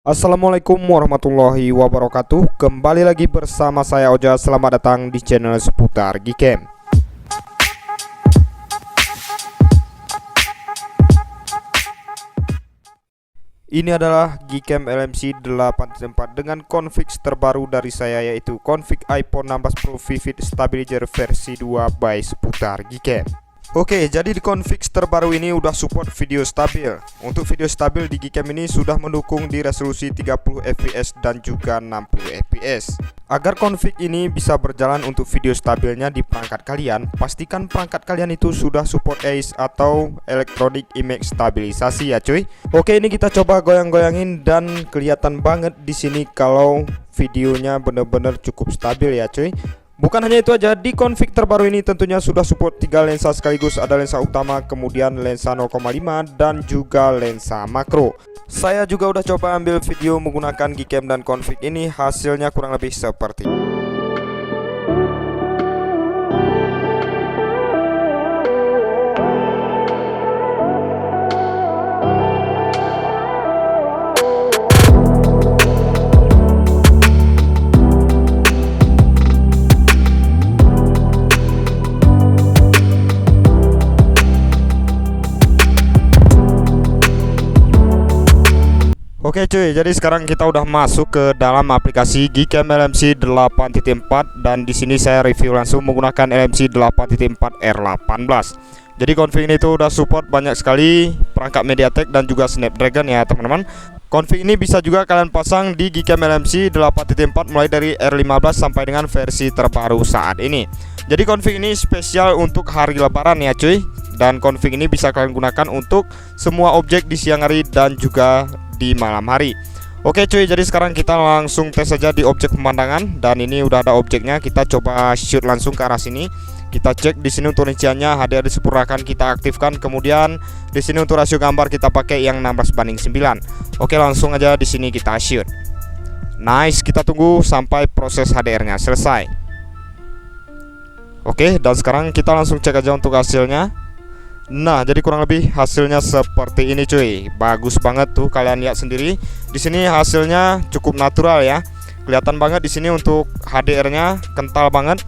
Assalamualaikum warahmatullahi wabarakatuh. Kembali lagi bersama saya Oja. Selamat datang di channel seputar Gcam. Ini adalah Gcam LMC 8.4 dengan config terbaru dari saya, yaitu config iPhone 16 Pro Vivid Stabilizer versi 2 by seputar Gcam. Oke, jadi di config terbaru ini udah support video stabil. Untuk video stabil di Gcam ini sudah mendukung di resolusi 30 fps dan juga 60 fps. Agar config ini bisa berjalan untuk video stabilnya di perangkat kalian, pastikan perangkat kalian itu sudah support AIS atau Electronic Image Stabilisasi ya cuy. Oke, ini kita coba goyang-goyangin dan kelihatan banget di sini kalau videonya bener-bener cukup stabil ya cuy. Bukan hanya itu aja, di config terbaru ini tentunya sudah support 3 lensa sekaligus. Ada lensa utama, kemudian lensa 0,5 dan juga lensa makro. Saya juga udah coba ambil video menggunakan Gcam dan config ini, hasilnya kurang lebih seperti Oke cuy, jadi sekarang kita udah masuk ke dalam aplikasi Gcam LMC 8.4 dan di sini saya review langsung menggunakan LMC 8.4 R18. Jadi config ini tuh udah support banyak sekali perangkat MediaTek dan juga Snapdragon ya teman-teman. Config ini bisa juga kalian pasang di Gcam LMC 8.4 mulai dari R15 sampai dengan versi terbaru saat ini. Jadi config ini spesial untuk hari lebaran ya cuy. Dan config ini bisa kalian gunakan untuk semua objek di siang hari dan juga di malam hari. Oke cuy, jadi sekarang kita langsung tes saja di objek pemandangan. Dan ini udah ada objeknya, kita coba shoot langsung ke arah sini. Kita cek di sini untuk rinciannya, HDR disempurnakan kita aktifkan. Kemudian di sini untuk rasio gambar kita pakai yang 16:9. Oke, langsung aja di sini kita shoot. Nice, kita tunggu sampai proses HDR-nya selesai. Oke, dan sekarang kita langsung cek aja untuk hasilnya. Nah, jadi kurang lebih hasilnya seperti ini cuy. Bagus banget tuh, kalian lihat sendiri. Di sini hasilnya cukup natural ya. Kelihatan banget di sini untuk HDR-nya kental banget.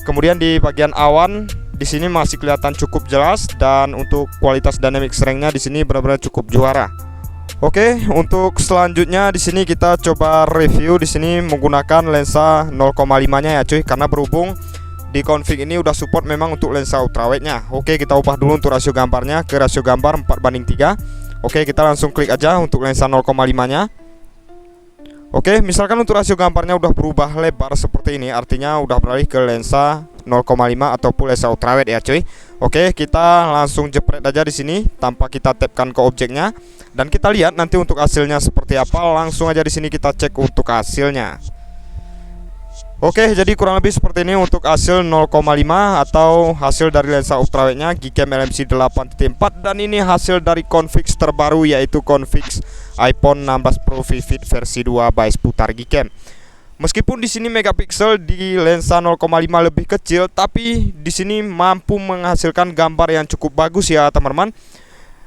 Kemudian di bagian awan di sini masih kelihatan cukup jelas, dan untuk kualitas dynamic strength-nya di sini benar-benar cukup juara. Oke, untuk selanjutnya di sini kita coba review di sini menggunakan lensa 0,5-nya ya cuy, karena berhubung di config ini udah support memang untuk lensa ultrawide-nya. Oke, kita ubah dulu untuk rasio gambarnya ke rasio gambar 4:3. Oke, kita langsung klik aja untuk lensa 0,5-nya. Oke, misalkan untuk rasio gambarnya udah berubah lebar seperti ini, artinya udah beralih ke lensa 0,5 ataupun lensa ultrawide ya cuy. Oke, kita langsung jepret aja di sini tanpa kita tapkan ke objeknya, dan kita lihat nanti untuk hasilnya seperti apa. Langsung aja di sini kita cek untuk hasilnya. Oke, jadi kurang lebih seperti ini untuk hasil 0,5 atau hasil dari lensa ultrawide-nya Gcam LMC 8.4, dan ini hasil dari config terbaru yaitu config iPhone 16 Pro Vivid versi 2 by seputar Gcam. Meskipun di sini megapiksel di lensa 0,5 lebih kecil, tapi di sini mampu menghasilkan gambar yang cukup bagus ya teman-teman.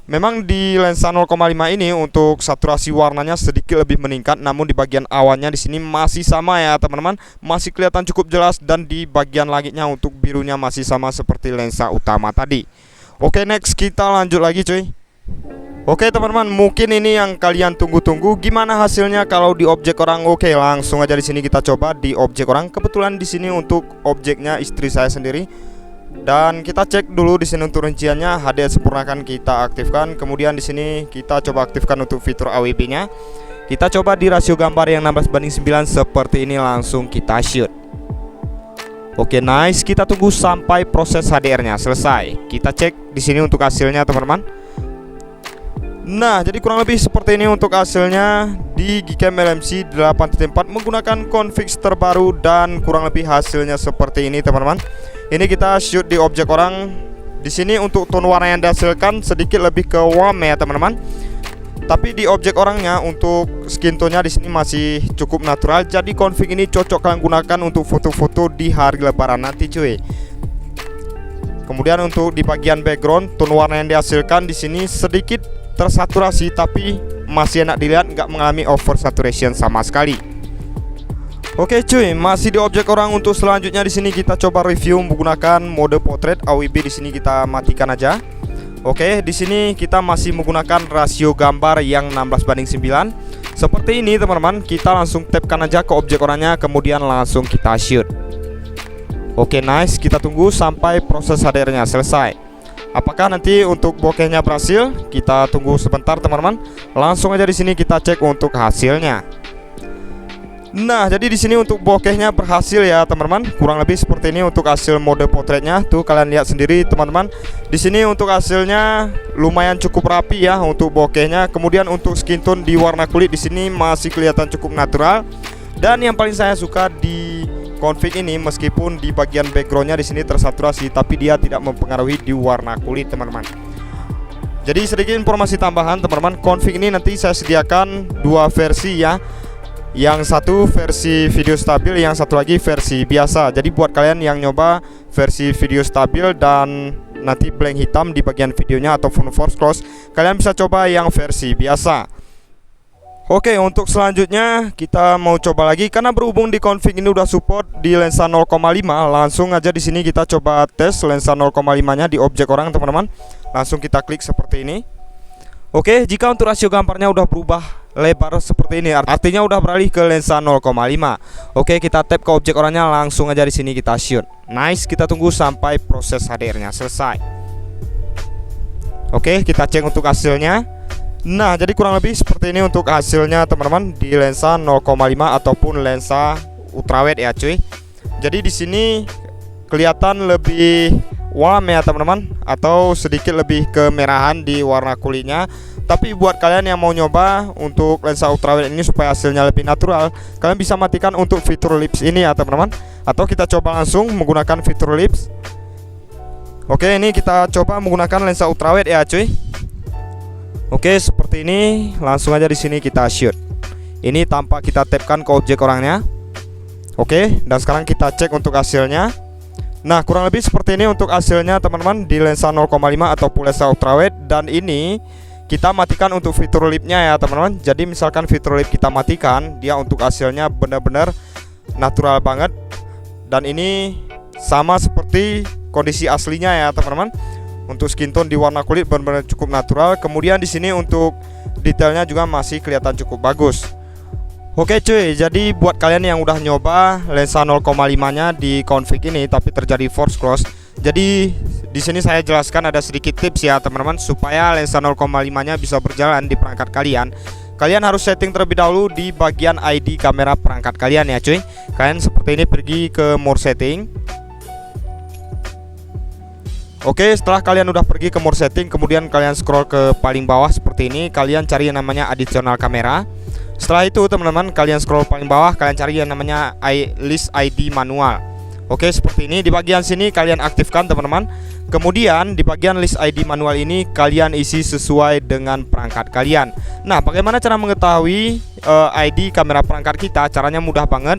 Memang di lensa 0,5 ini untuk saturasi warnanya sedikit lebih meningkat, namun di bagian awannya di sini masih sama ya teman-teman, masih kelihatan cukup jelas, dan di bagian langitnya untuk birunya masih sama seperti lensa utama tadi. Oke, next kita lanjut lagi cuy. Oke teman-teman, mungkin ini yang kalian tunggu-tunggu, gimana hasilnya kalau di objek orang. Oke, langsung aja di sini kita coba di objek orang. Kebetulan di sini untuk objeknya istri saya sendiri. Dan kita cek dulu di sini untuk rinciannya, HDR sempurnakan kita aktifkan. Kemudian di sini kita coba aktifkan untuk fitur AWB-nya. Kita coba di rasio gambar yang 16:9 seperti ini, langsung kita shoot. Oke, nice. Kita tunggu sampai proses HDR-nya selesai. Kita cek di sini untuk hasilnya teman-teman. Nah, jadi kurang lebih seperti ini untuk hasilnya di Gcam LMC 8.4 menggunakan config terbaru, dan kurang lebih hasilnya seperti ini teman-teman. Ini kita shoot di objek orang. Di sini untuk tone warna yang dihasilkan sedikit lebih ke warm ya teman-teman. Tapi di objek orangnya untuk skin tone-nya di sini masih cukup natural. Jadi config ini cocok kalian gunakan untuk foto-foto di hari lebaran nanti cuy. Kemudian untuk di bagian background, tone warna yang dihasilkan di sini sedikit tersaturasi, tapi masih enak dilihat, nggak mengalami oversaturation sama sekali. Oke cuy, masih di objek orang. Untuk selanjutnya di sini kita coba review menggunakan mode portrait AWB. Di sini kita matikan aja. Oke, di sini kita masih menggunakan rasio gambar yang 16:9. Seperti ini teman-teman. Kita langsung tapkan aja ke objek orangnya, kemudian langsung kita shoot. Oke, nice. Kita tunggu sampai proses HDR-nya selesai. Apakah nanti untuk bokehnya berhasil? Kita tunggu sebentar teman-teman. Langsung aja di sini kita cek untuk hasilnya. Nah, jadi di sini untuk bokehnya berhasil ya teman-teman. Kurang lebih seperti ini untuk hasil mode potretnya. Tuh kalian lihat sendiri teman-teman. Di sini untuk hasilnya lumayan cukup rapi ya untuk bokehnya. Kemudian untuk skin tone di warna kulit di sini masih kelihatan cukup natural. Dan yang paling saya suka di config ini, meskipun di bagian backgroundnya di sini tersaturasi, tapi dia tidak mempengaruhi di warna kulit teman-teman. Jadi sedikit informasi tambahan teman-teman. Config ini nanti saya sediakan dua versi ya. Yang satu versi video stabil, yang satu lagi versi biasa. Jadi buat kalian yang nyoba versi video stabil dan nanti blank hitam di bagian videonya ataupun force close, kalian bisa coba yang versi biasa. Oke, untuk selanjutnya kita mau coba lagi karena berhubung di config ini udah support di lensa 0,5, langsung aja di sini kita coba tes lensa 0,5-nya di objek orang teman-teman. Langsung kita klik seperti ini. Oke, jika untuk rasio gambarnya udah berubah lebar seperti ini, artinya udah beralih ke lensa 0,5. Oke, kita tap ke objek orangnya, langsung aja di sini kita shoot. Nice, kita tunggu sampai proses HDR-nya selesai. Oke, kita cek untuk hasilnya. Nah, jadi kurang lebih seperti ini untuk hasilnya teman-teman di lensa 0,5 ataupun lensa ultrawide ya cuy. Jadi di sini kelihatan lebih warm ya teman-teman, atau sedikit lebih kemerahan di warna kulitnya. Tapi buat kalian yang mau nyoba untuk lensa ultrawide ini supaya hasilnya lebih natural, kalian bisa matikan untuk fitur lips ini ya teman-teman. Atau kita coba langsung menggunakan fitur lips. Oke, ini kita coba menggunakan lensa ultrawide ya cuy. Oke, seperti ini. Langsung aja di sini kita shoot. Ini tanpa kita tapkan ke objek orangnya. Oke, dan sekarang kita cek untuk hasilnya. Nah, kurang lebih seperti ini untuk hasilnya teman-teman di lensa 0,5 ataupun lensa ultrawide. Dan ini kita matikan untuk fitur lipnya ya teman-teman. Jadi misalkan fitur lip kita matikan, dia untuk hasilnya benar-benar natural banget. Dan ini sama seperti kondisi aslinya ya teman-teman. Untuk skin tone di warna kulit benar-benar cukup natural. Kemudian di sini untuk detailnya juga masih kelihatan cukup bagus. Oke cuy, jadi buat kalian yang udah nyoba lensa 0,5-nya di config ini tapi terjadi force close, jadi di sini saya jelaskan ada sedikit tips ya teman-teman supaya lensa 0,5-nya bisa berjalan di perangkat kalian. Kalian harus setting terlebih dahulu di bagian ID kamera perangkat kalian ya cuy. Kalian seperti ini pergi ke more setting. Oke, setelah kalian udah pergi ke more setting, kemudian kalian scroll ke paling bawah seperti ini. Kalian cari yang namanya additional kamera. Setelah itu teman-teman, kalian scroll paling bawah, kalian cari yang namanya list ID manual. Oke, seperti ini. Di bagian sini kalian aktifkan teman-teman. Kemudian di bagian list ID manual ini kalian isi sesuai dengan perangkat kalian. Nah, bagaimana cara mengetahui ID kamera perangkat kita? Caranya mudah banget.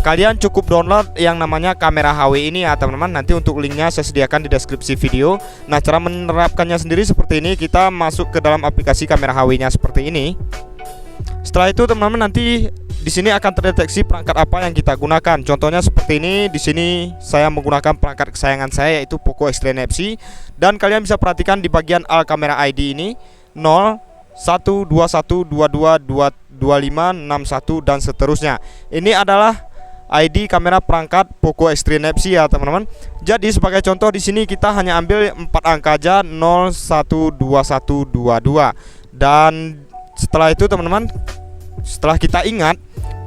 Kalian cukup download yang namanya kamera HW ini ya teman-teman. Nanti untuk linknya saya sediakan di deskripsi video. Nah, cara menerapkannya sendiri seperti ini. Kita masuk ke dalam aplikasi kamera HW-nya seperti ini. Setelah itu teman-teman, nanti di sini akan terdeteksi perangkat apa yang kita gunakan. Contohnya seperti ini. Di sini saya menggunakan perangkat kesayangan saya yaitu Poco X3 NFC. Dan kalian bisa perhatikan di bagian All Camera ID ini 0 1 21 22 25 61 dan seterusnya. Ini adalah ID kamera perangkat Poco X3 NFC ya teman-teman. Jadi sebagai contoh di sini kita hanya ambil 4 angka aja 0 1 21 22. Dan setelah itu teman-teman, setelah kita ingat,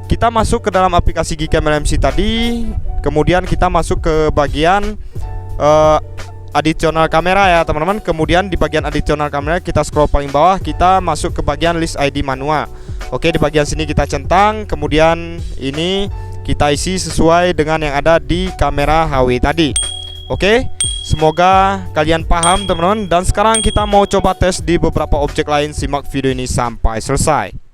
kita masuk ke dalam aplikasi Gcam LMC tadi. Kemudian kita masuk ke bagian additional kamera ya teman-teman. Kemudian di bagian additional kamera kita scroll paling bawah, kita masuk ke bagian list ID manual. Oke, di bagian sini kita centang. Kemudian ini kita isi sesuai dengan yang ada di kamera HW tadi. Oke, semoga kalian paham teman-teman. Dan sekarang kita mau coba tes di beberapa objek lain. Simak video ini sampai selesai.